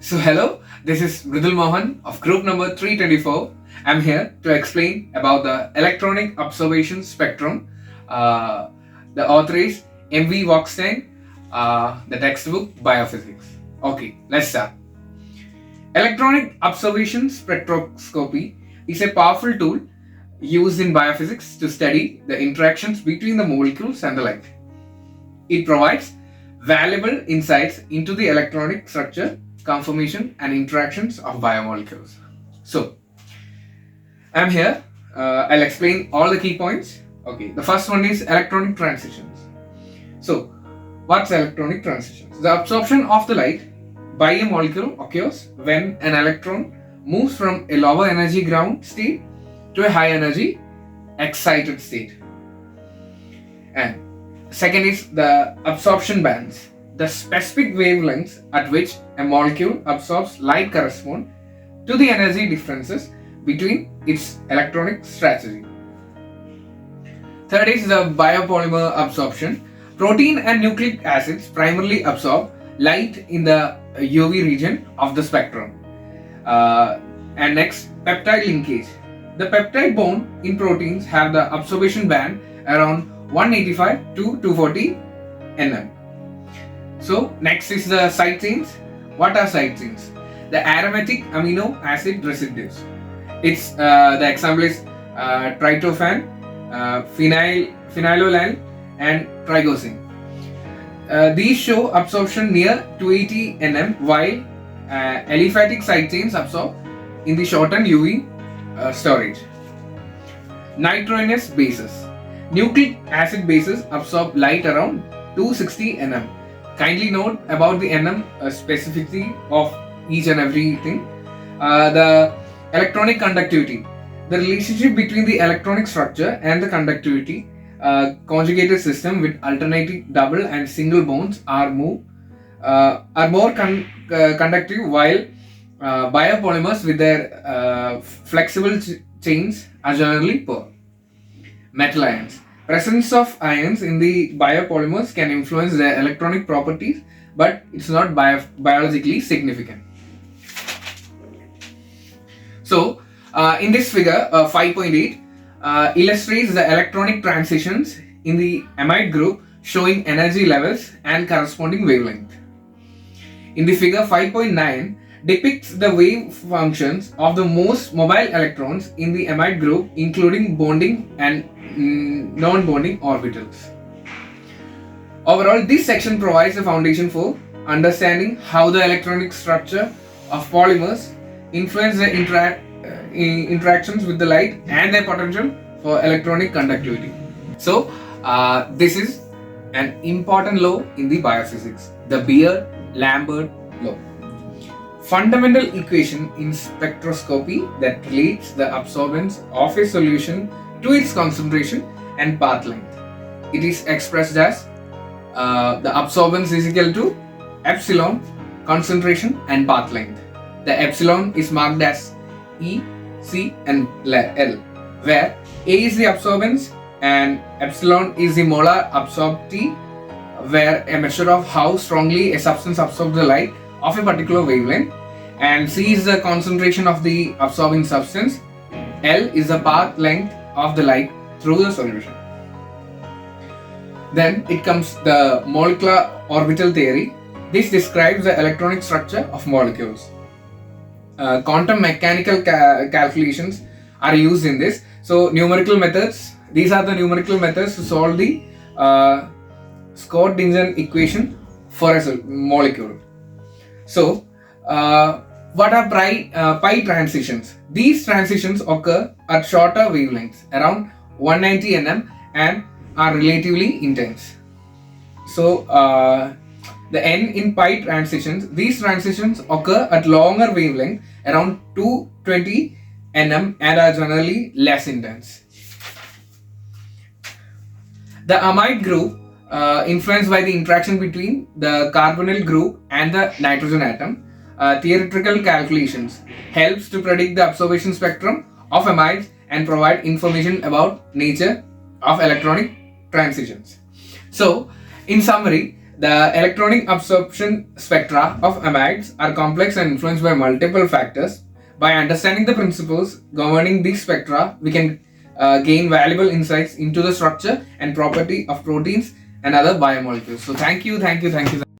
So hello, this is Mridul Mohan of group number 324. I'm here to explain about the electronic observation spectrum. Uh, the author is M.V. Wachstein, the textbook Biophysics. Okay, let's start. Electronic observation spectroscopy is a powerful tool used in biophysics to study the interactions between the molecules and the light. It provides valuable insights into the electronic structure, conformation, and interactions of biomolecules. So, I'm here. I'll explain all the key points. Okay, the first one is electronic transitions. So, what's electronic transitions? The absorption of the light by a molecule occurs when an electron moves from a lower energy ground state to a high energy excited state. And second is the absorption bands. The specific wavelengths at which a molecule absorbs light correspond to the energy differences between its electronic strategy. Third is the biopolymer absorption. Protein and nucleic acids primarily absorb light in the UV region of the spectrum. And next, peptide linkage. The peptide bond in proteins have the absorption band around 185 to 240 nm. So next is the side chains. What are side chains? The aromatic amino acid residues. It's the example is tryptophan, phenylalanine, and triglycine. These show absorption near 280 nm, while aliphatic side chains absorb in the shortened UV storage. Nitrogenous bases. Nucleic acid bases absorb light around 260 nm. Kindly note about the nm specificity of each and everything. The electronic conductivity. The relationship between the electronic structure and the conductivity. Conjugated system with alternating double and single bonds are more conductive, while biopolymers with their flexible chains are generally poor. Metal ions. Presence of ions in the biopolymers can influence their electronic properties, but it's not biologically significant. So, in this figure 5.8 illustrates the electronic transitions in the amide group, showing energy levels and corresponding wavelength. In the figure 5.9 depicts the wave functions of the most mobile electrons in the amide group, including bonding and non-bonding orbitals. Overall, this section provides a foundation for understanding how the electronic structure of polymers influence the interactions with the light and their potential for electronic conductivity. So, this is an important law in the biophysics, the Beer-Lambert law. Fundamental equation in spectroscopy that relates the absorbance of a solution to its concentration and path length. It is expressed as the absorbance is equal to epsilon, concentration, and path length. The epsilon is marked as E, C, and L, where A is the absorbance and epsilon is the molar absorptivity, where a measure of how strongly a substance absorbs the light of a particular wavelength, and C is the concentration of the absorbing substance. L is the path length of the light through the solution. Then it comes the molecular orbital theory. This describes the electronic structure of molecules. Quantum mechanical calculations are used in this. So numerical methods. These are the numerical methods to solve the Schrödinger equation for a molecule. So, what are pi transitions? These transitions occur at shorter wavelengths, around 190 nm, and are relatively intense. So, the N in pi transitions, these transitions occur at longer wavelength, around 220 nm, and are generally less intense. The amide group, influenced by the interaction between the carbonyl group and the nitrogen atom, theoretical calculations helps to predict the observation spectrum of amides and provide information about nature of electronic transitions. So, in summary, The electronic absorption spectra of amides are complex and influenced by multiple factors. By understanding the principles governing these spectra, we can gain valuable insights into the structure and property of proteins and other biomolecules. So thank you.